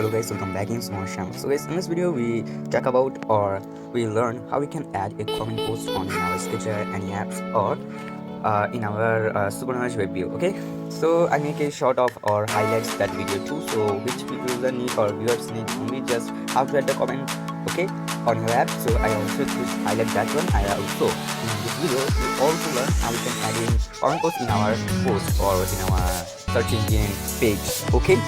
Hello guys, welcome back in small channel. So guys, in this video we talk about or we learn how we can add a comment post on in our Sketchware any apps or in our Supermerge web view. Okay, so I make a short of or highlights that video too, so which people need or viewers need only just how to add the comment, okay, on your app. So I also just highlight that one. I also in this video we also learn how we can add in comment post in our post or in our search engine page. Okay,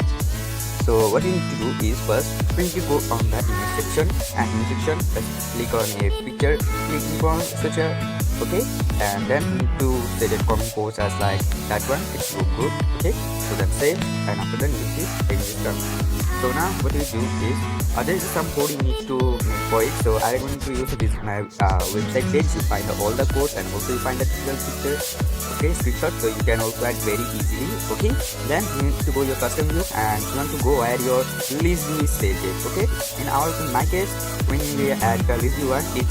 so what you need to do is first when you go on the image section and image section, let's click on a picture, click on searcher, okay, and then you need to set a comment post as like that one. It's look good, okay, so then save, and after that you see image done. So now what you do is there is some code you need to make for it. So I am going to use this my website page. You find all the codes and also you find the tutorial picture, okay, screenshot, so you can also add very easily. Okay, then you need to go your custom view and you want to go where your list view is saved. Okay, in my case, when we add the list view one, it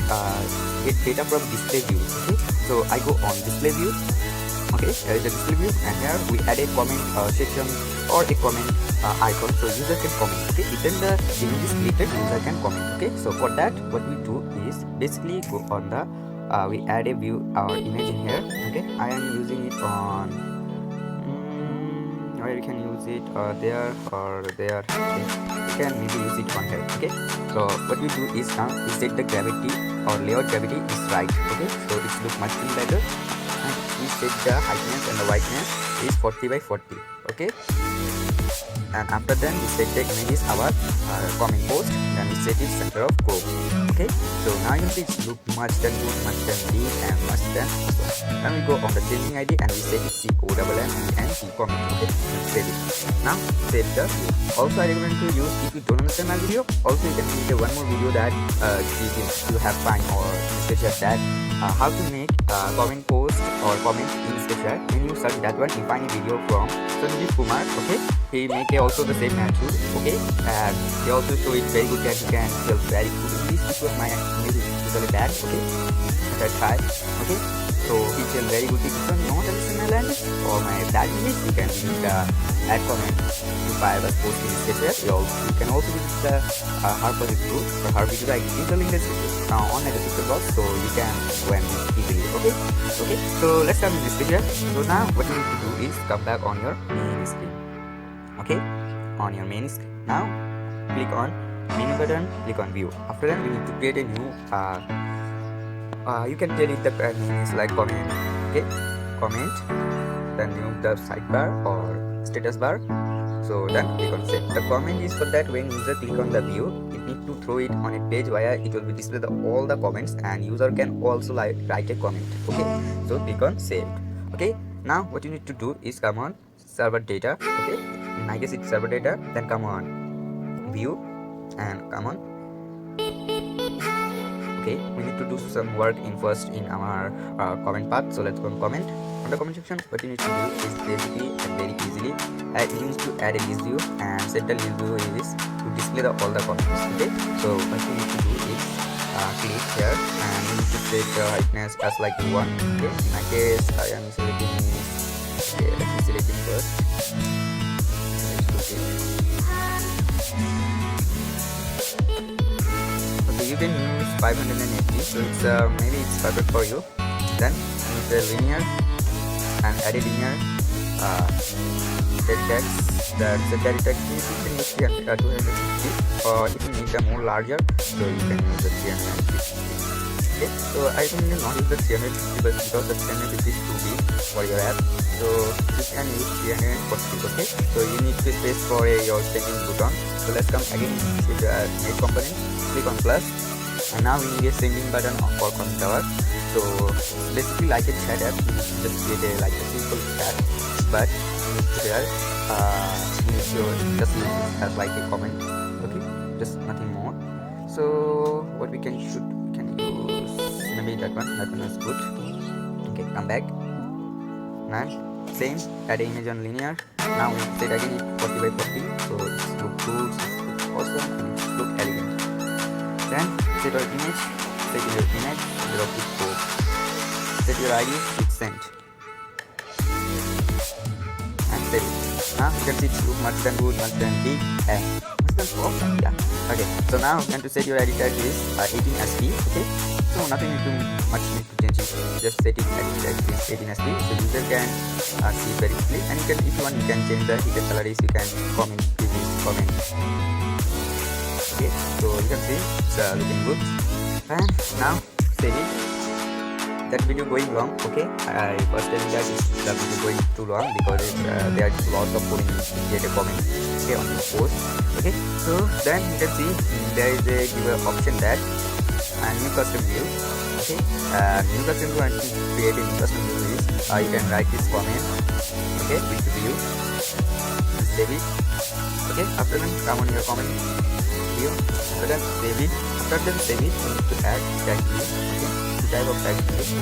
get data from display view. Okay, so I go on display view. Okay, there is a display view, and here we add a comment section or a comment icon, so user can comment. Okay, even the image is created, user can comment. Okay, so for that what we do is basically go on the we add a view or image in here. Okay, I am using it on where you can use it there or there. Okay, you can maybe use it on here. Okay, so what we do is now we set the gravity or layout gravity is right. Okay, so it's look much better, and we set the heightness and the whiteness is 40 by 40. Okay, and after then we set the image is our comment post, then we set it center of curve. Okay, so now you see it look much than good, much than big, and much than awesome. Then we go on the changing ID and we set it COMM and C comment. Okay, and save it. Now save the view. Also I recommend to use, if you don't understand my video, also you can see one more video that you have find or Sketchware that how to make comment post or comment in Sketchware. When you search that one, you find a video from Sanjeev Kumar. Okay, he make also the same attitude. Okay, and he also show it very good that you can feel very good. This was my English is usually bad. Okay, that try. Okay, so he feel very good. If you don't understand my language or my bad English, you can use the add comment if I was post in Sketchware. You can also use the Harper tool or Harper tool. I give the link on the description box, so you can go and easily. Okay, okay. So let's come in this picture. So now what you need to do is come back on your main screen. Okay, on your main screen. Now click on menu button, click on view. After that we need to create a new you can tell it the name is like comment. Okay, comment, then new the sidebar or status bar. So then click on save. The comment is for that when user click on the view, it need to throw it on a page where it will be display all the comments and user can also write a comment. Okay, so click on saved. Okay, now what you need to do is come on server data. Okay, in my case it's server data, then come on view and come on. Okay, we need to do some work in first in our comment path, so let's go on comment. On the comment section, what you need to do is basically and very easily you need to add a list view and set the list view is to display all the comments. Okay, so what you need to do is click here and you need to set the heightness as like 1. Okay, in my case I am selecting, okay, let me select it first. Okay, you can use 580, so it's maybe it's perfect for you. Then use the linear and add a linear set text. The set text is you can use 250, or if you need them more larger, so you can use the 350. Okay, so I think you not use the 350 because the 350 is too big for your app, so you can use 340. Okay, so you need to space for your sending button. So let's come again to the main component, click on plus, and now we need a sending button for comment tower. So basically like a chat app, you just create a like a simple chat, but here you need to just use it as like a comment. Okay, just nothing more. So what we can use maybe that one is good. Okay, come back. Now same, add an image on linear. Now we set again 40 by 40, so it's look good, it's awesome, and it's look elegant. Then set your image, set your image, 0.4. Set your ID, hit send. And save it. Now you can see it's look much than good, much than big, and Yeah. Okay, so now and to set your ID tag is 18SP. Okay, so nothing much need to change it. Just set it ID tag is 18SP, so user can see it very quickly. And you can, if you want, you can change the hidden salaries. You can comment, previous comment. Okay, so you can see it's looking good. And now save it. That video going long. Okay, I first telling that the video going too long because there is lots of coding to create a comment, okay, on the post. Okay, so then you can see there is a give option that new custom view. Okay, new custom view, and to create a new custom view is you can write this comment, okay, with the view, save it. Okay, after then come on your comment view, after that save it. After then save it, you need to add tag view. Okay, type of text view,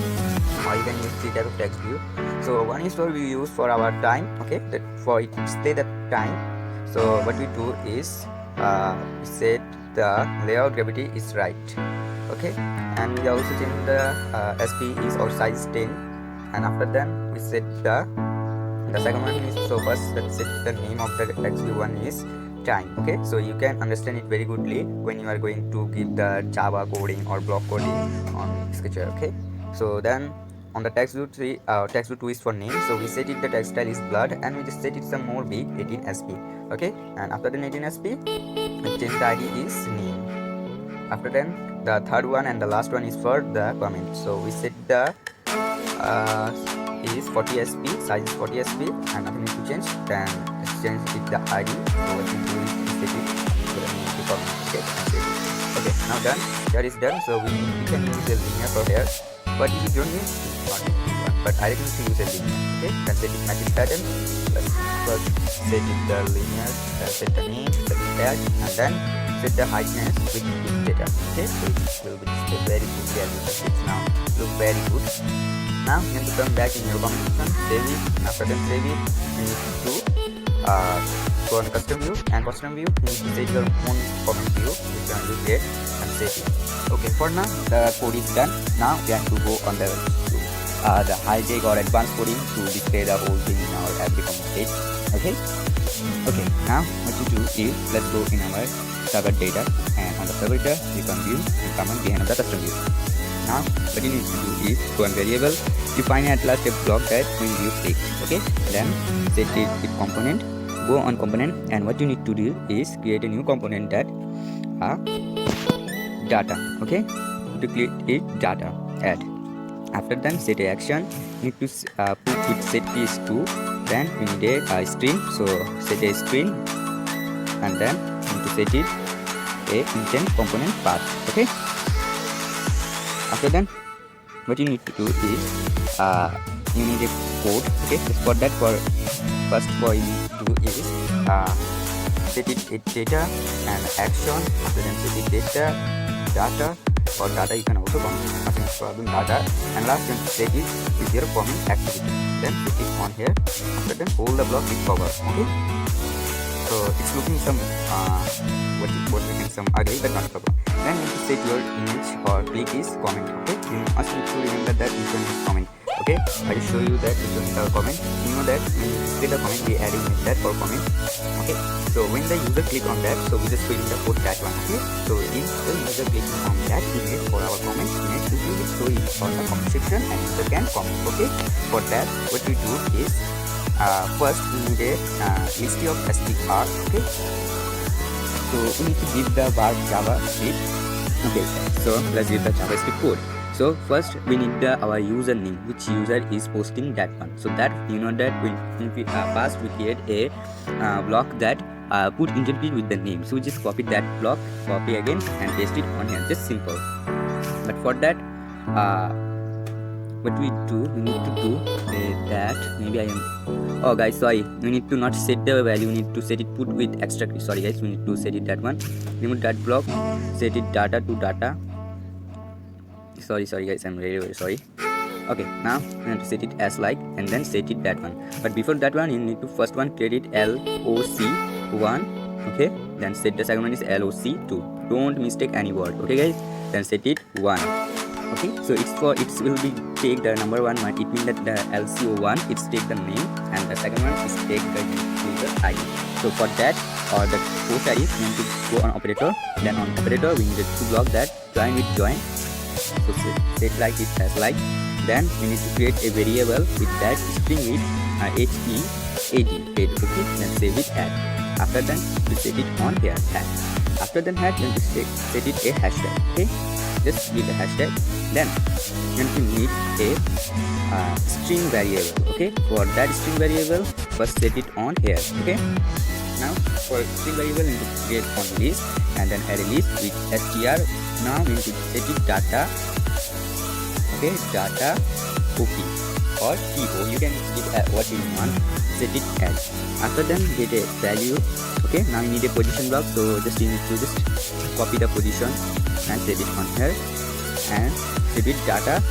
or you can use three type of text view. So one is for we use for our time, okay, that for it display the time. So what we do is we set the layout gravity is right, okay, and we also change the SP is or size 10, and after then we set the second one is, so first let's set the name of the text view one is time. Okay, so you can understand it very goodly when you are going to give the Java coding or block coding on Sketchware. Okay, so then on the text view 3, text view 2 is for name, so we set it the text style is blood, and we just set it some more big 18SP. Okay, and after the 18SP we change the ID is name. After then the third one and the last one is for the comment, so we set the is 40SP, size is 40SP, and nothing need to change. Then let's change it the ID. So what we do is set it to the name of the comment. Okay, okay, now done. That is done. So we can use a linear for here, but if you don't use, not one. But I recommend to use a linear. Okay, then set it matching pattern. Let's first set it the linear, then set the name, set the tag, and then set the heightness with big data. Okay, so it will be displayed very good value. It's now look very good. Now you have to come back in your comment section, save it, and after that save it, you need to go on custom view, and custom view you need to set your own comment view, which you will get and save it. Okay, for now the code is done. Now we have to go on the high-tech or advanced coding to display the whole thing in our application page. Okay, okay, now what you do is let's go in our server data, and on the server data you can view and comment behind the custom view. Now what you need to do is go on variable, define at last a block that when view click. Okay, then set it with component, go on component, and what you need to do is create a new component that data. Okay, to create it data add. After then set a action, you need to put with set is 2, then we need a string, so set a string, and then you need to set it a intent component path. Okay, after then what you need to do is you need a code. Okay, for that, for first what you need to do is set it data and action. After then set it data. For data you can also nothing problem data, and last you set it with your comment activity, then put it on here. After then hold the block with power. Okay, so it's looking some what we can some ugly, but not a problem. Then you need to set your image or click is comment. Okay, you must need to remember that which one is comment. Okay, I will show you that which one is our comment. You know that when you display the comment, we add in that for comment. Okay, so when the user click on that, so we just fill in the code that one. Okay, so if the user clicking on that image for our comment image, we will show it on the comment section and user can comment. Okay, for that what we do is first we need a list of str. Okay, so we need to give the var javascript. Okay, so let's give the javascript code. So first we need our username, which user is posting that one. So that you know that when we first we create a block that put interpret with the name. So we just copy that block, copy again and paste it on here. Just simple. But for that what we do, we need to do that. Maybe I am. Oh guys, sorry. We need to not set the value. We need to set it put with extra. Sorry guys, we need to set it that one. Remove that block. Set it data to data. Sorry guys, I'm really very sorry. Okay, now you have to set it as like and then set it that one. But before that one, you need to first one create it LOC1. Okay, then set the second one is LOC2. Don't mistake any word. Okay guys, then set it 1. Okay, so it's for it will be take the number 1. It means that the LCO1 it's take the name, and the second one is take the user ID. So for that or the post ID, we need to go on operator. Then on operator we needed to block that join with join. So set like it as like. Then we need to create a variable with that string with HEAD head. Okay, then save it add. After that we set it on here hat. After that hat, then we set it a hashtag. Okay, just give a hashtag. Then we need a string variable. Okay, for that string variable first set it on here. Okay, now for string variable we need to create on list and then array list with str. Now we need to set it data. Okay, data op or to. You can give what you want. Set it as. After then get a value. Okay, now you need a position block, so you need to just copy the position and set it on here and set it data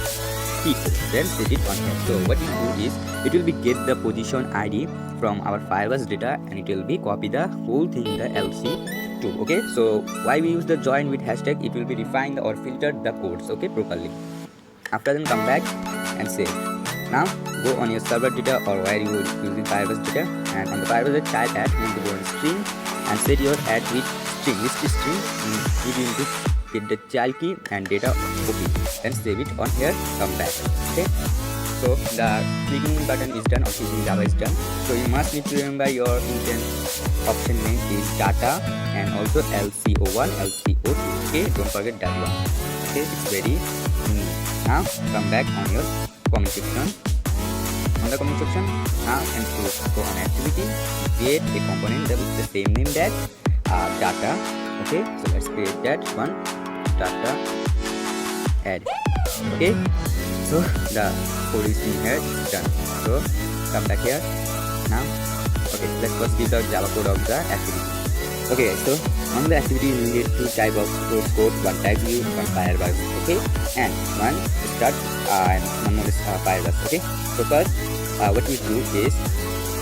people, then set it on here. So what you do is it will be get the position ID from our Firebase data and it will be copy the whole thing in the LC too. Okay, so why we use the join with hashtag, it will be refined or filtered the codes, okay, properly. After then come back and save. Now go on your server data or where you are using Firebase data, and on the Firebase child add, you need to go on string and set your add with string, list string. You need to get the child key and data copy, then save it on here, come back. Okay, so the clicking button is done or clicking Java is done. So you must need to remember your intent option name is data and also LCO1 LCO2. Okay, don't forget that one. Okay, it's ready. Now come back on your comment section. On the comment section, now and to go on activity, create a component with the same name that data. Okay, so let's create that one, data add. Okay, so the code is in here, done. So come back here now. Okay, let's first give the Java code of the activity. Okay, so on the activity you need two type of source code, one tag view, one Firebase. Okay, and one start and one more is Firebase. Okay, so first what we do is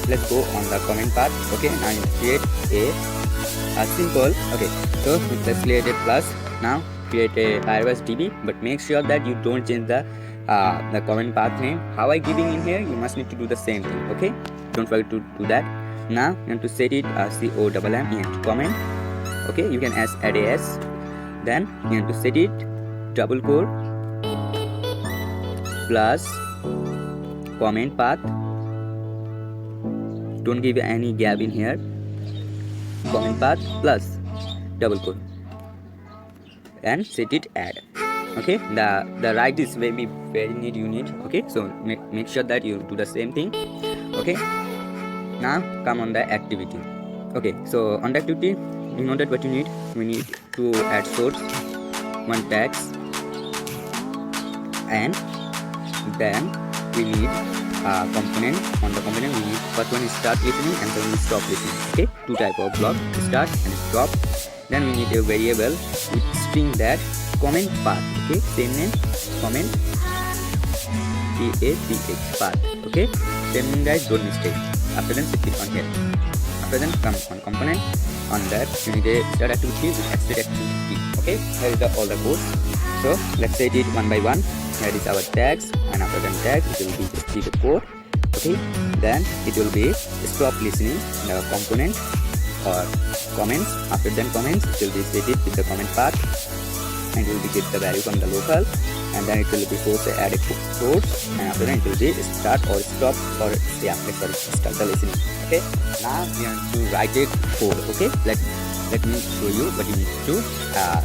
let's go on the comment path. Okay, now you create a simple. Okay, so let's create a plus. Now create a Firebase DB, but make sure that you don't change the comment path name. How I giving in here, you must need to do the same thing. Okay, don't forget to do that. Now you have to set it COMM comment. Okay, you can add as. Then you have to set it double core plus comment path. Don't give any gap in here. Comment path plus double core and set it add. Okay, the right is very need you need. Okay, so make sure that you do the same thing. Okay, now come on the activity. Okay, so on the activity, you know that what you need. We need to add source, one tags, and then we need component. On the component we need first one is start listening and then we stop listening. Okay, two type of block, start and stop. Then we need a variable with string that comment path. Okay, same name, comment path. Path. Okay, same name guys, don't mistake. After then set it on here. After then come on component. On that you need a start activity with exit activity. Okay, here is all the code. So let's set it one by one. Here is our tags, and after then tags it will be just the code. Okay, then it will be stop listening the component or comments. After then comments it will be set it with the comment path and it will be get the value from the local, and then it will be force add a source, and after that it will be start or stop or start the listening. Okay, now we have to write a code. Okay, let me show you what you need to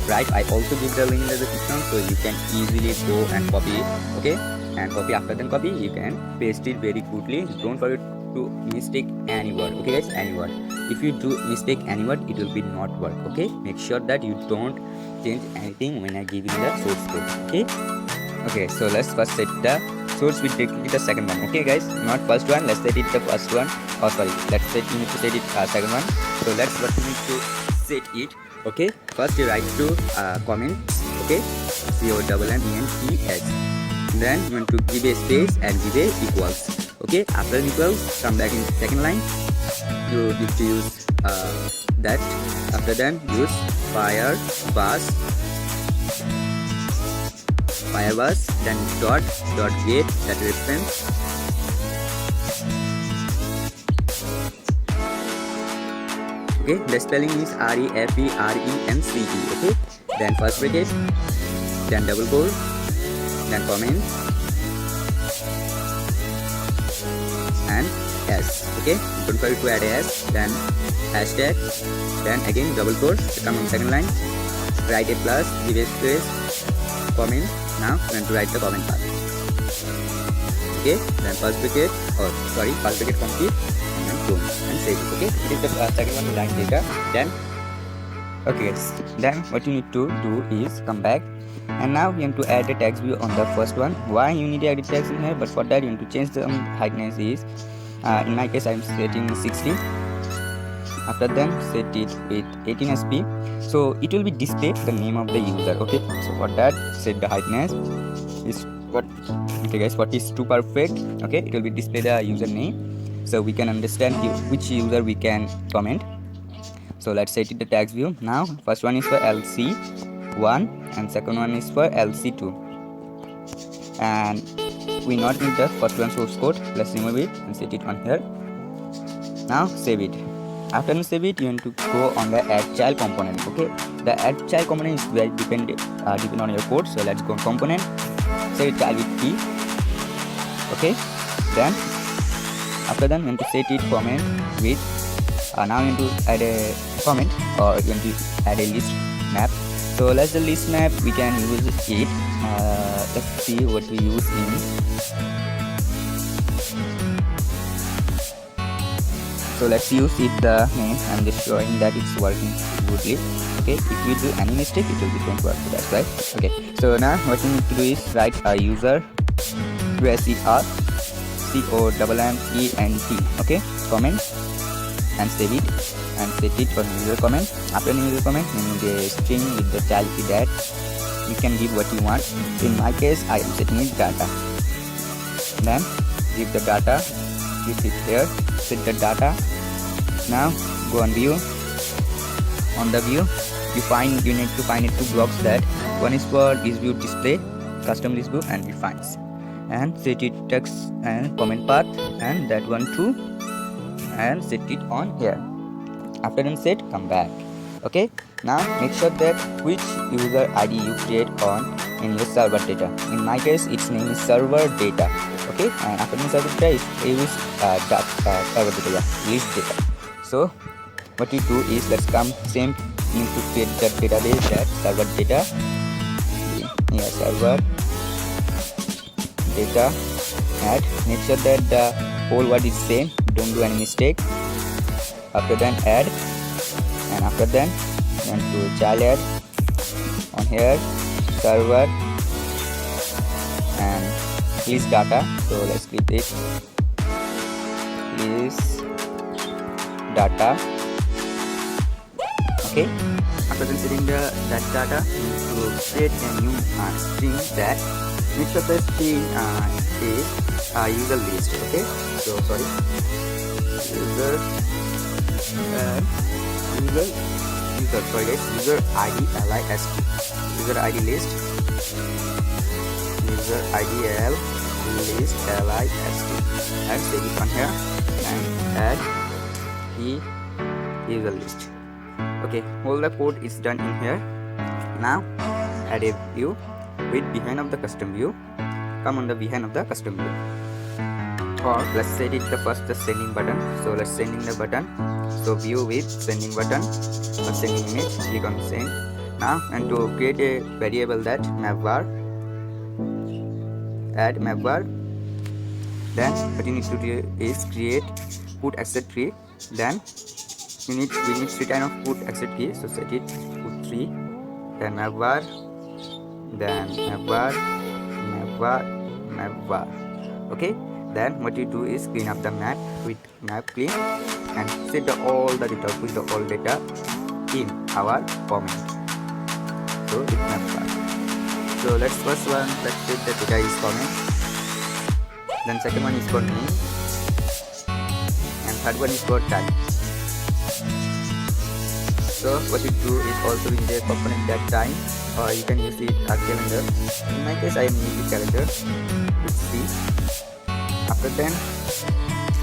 write. I also give the link in the description so you can easily go and copy it. Okay, and copy, after then copy you can paste it very quickly. Don't forget to mistake any word. Okay guys, any word. If you do mistake any word, it will be not work. Okay, make sure that you don't change anything when I give you the source code. Okay, so let's first set the source with the second one. Okay guys, not first one, let's set it the first one. Oh sorry, let's set you need to set it second one. So let's what you need to set it. Okay, first you write to comments. Okay, COMMENTS. Then you want to give a space and give a equals. Okay, after equals come back in second line. You need to use that. After then use Firebase, then dot get that reference. Okay, the spelling is REFERENCE. Okay, then first bracket, then double quote, then comment, and S. Okay, don't forget to add S, then hashtag, then again double quote, come on second line, write a plus, give a space, comment. Now I'm going to write the comment part. Okay, then first bracket, first bracket complete, and then clone and save it. Okay, it is the second one, line data. Then okay guys, then what you need to do is come back, and now you have to add the text view on the first one. Why you need to add the text in here? But for that you need to change the heightness is in my case I'm setting 60. After then set it with 18 sp, so it will be displayed the name of the user. Okay, so for that set the heightness is what, okay guys, what is too perfect. Okay, it will be display the username, so we can understand which user we can comment. So let's set it the text view. Now first one is for LC1 and second one is for LC2, and we not need the first one source code. Let's remove it and set it on here. Now save it. After you save it, you need to go on the add child component. Okay, the add child component is very depend on your code. So let's go on component, set child with key. Okay, then after that you need to set it comment with now you need to add a comment, or you need to add a list map. So let's the list map we can use it. Let's see what we use in. So let's use it the name. I'm just showing that it's working goodly. Okay, if we do any mistake, it will be going to work. That's right. Okay, so now what you need to do is write a user USERCOMMENT. Okay, comment and save it and set it for user comment. After user comment, you need a string with the child key that you can give what you want. In my case, I am setting it data. Then give the data. This is here. Set the data. Now go on view. On the view, you need to find it two blocks. That one is for list view display, custom list view, and defines, and set it text and comment path, and that one too, and set it on here. After then set, come back. Okay, now make sure that which user ID you create on in your server data. In my case, its name is server data. Okay, and after the server data is server data, list data. So what you do is, let's come same, you need to create that database, that server data. Here server data, and make sure that the whole word is same, don't do any mistake. After then add, and after then you want to child add on here server and list data. So let's click it, list data. Okay, after then setting that data, you need to create a new string. That make sure the string is user list. Okay, so sorry, user user ID list, user ID list, user ID list list, and save it on here and add the user list. Okay, all the code is done in here. Now add a view with behind of the custom view. Come on the behind of the custom view, or let's set it the first the sending button. So let's sending the button. So view with sending button or sending image, click on send. Now and to create a variable that mapvar, add mapvar. Then what you need to do is create put accept tree. Then we need 3 kind of put accept key. So set it put 3, then mapvar, then mapvar. Okay, then what you do is clean up the map with map clean and set all the data, put the all data in our comment. So it mapvar. So let's first one, let's set the data is comment, then second one is for name, and third one is for time. So what you do is also in the component that time, or you can use it as calendar. In my case, I am using calendar with C. After then,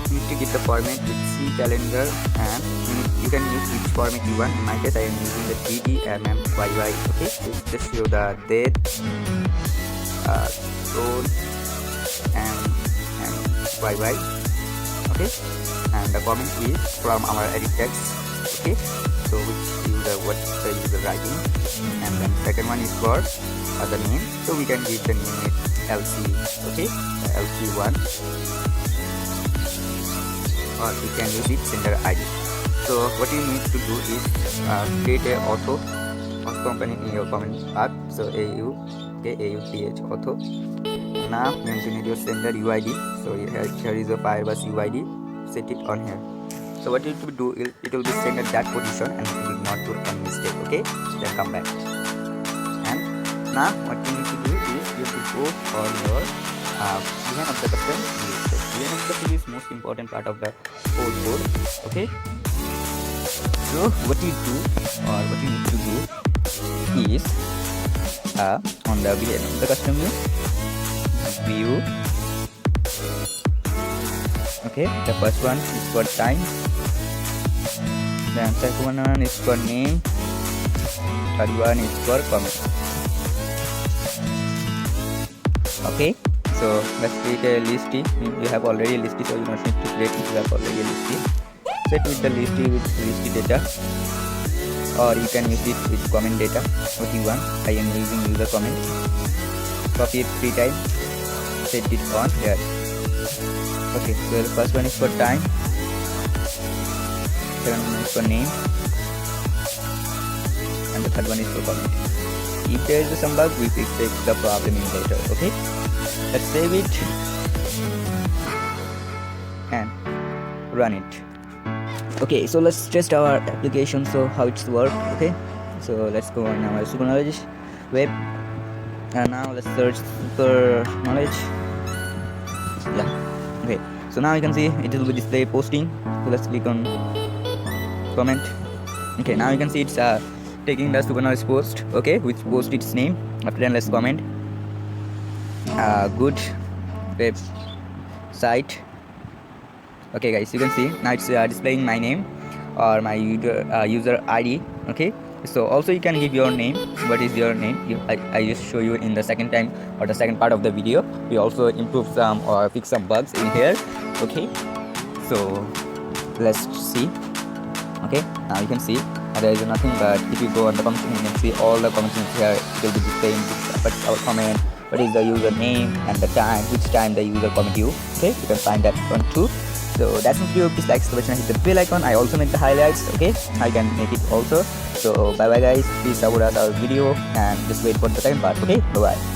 you need to get the format with C calendar, and you need you can use which format you want. In my case, I am using the DDMMYY. Okay, just show the date, zone, and YY. Okay, and the comment is from our edit text. Okay, so which user, what's the user writing, and then second one is for the name, so we can give the name it LC. Okay, LC1, or we can use it sender ID. So what you need to do is create a auto component in your comment path. So AUTH auto. Now mention your sender UID. So here is a Firebase UID. Set it on here. So what it will do is it will be sent at that position and it will not do any mistake. Okay, then come back. And now what you need to do is you have to go on your behind of the custom view. So behind of the view is most important part of the whole code. Okay, so what you do or what you need to do is on the behind of the custom view. Okay, the first one is for time, then second one is for name, third one is for comment. Okay, so let's create a list. You have already a list, so you don't need to create it. You have already a list. Set with the list with list data, or you can use it with comment data. What you want? I am using user comment. Copy it 3 times. Set it on here. Okay, so the first one is for time, second one is for name, and the third one is for comment. If there is some bug, we fix the problem in later. Okay, let's save it and run it. Okay, so let's test our application, so how it's work. Okay, so let's go on our super knowledge web, and now let's search super knowledge. Yeah. Okay, so now you can see it will be display posting. So let's click on comment. Okay, now you can see it's taking the super knowledge post. Okay, which post its name. After that, let's comment good web site. Okay guys, you can see now it's displaying my name or my user ID. Okay, so also you can give your name. What is your name? I just show you in the second time or the second part of the video. We also improve some or fix some bugs in here. Okay, so let's see. Okay, now you can see there is nothing, but if you go on the comment, you can see all the comments here. It will be displaying what's our comment, what is the user name, and the time, which time the user comment you. Okay, you can find that one too. So that's the video. Please like, subscribe, and hit the bell icon. I also make the highlights. Okay, I can make it also. So bye bye guys. Please support our video and just wait for the second part. Okay, bye bye.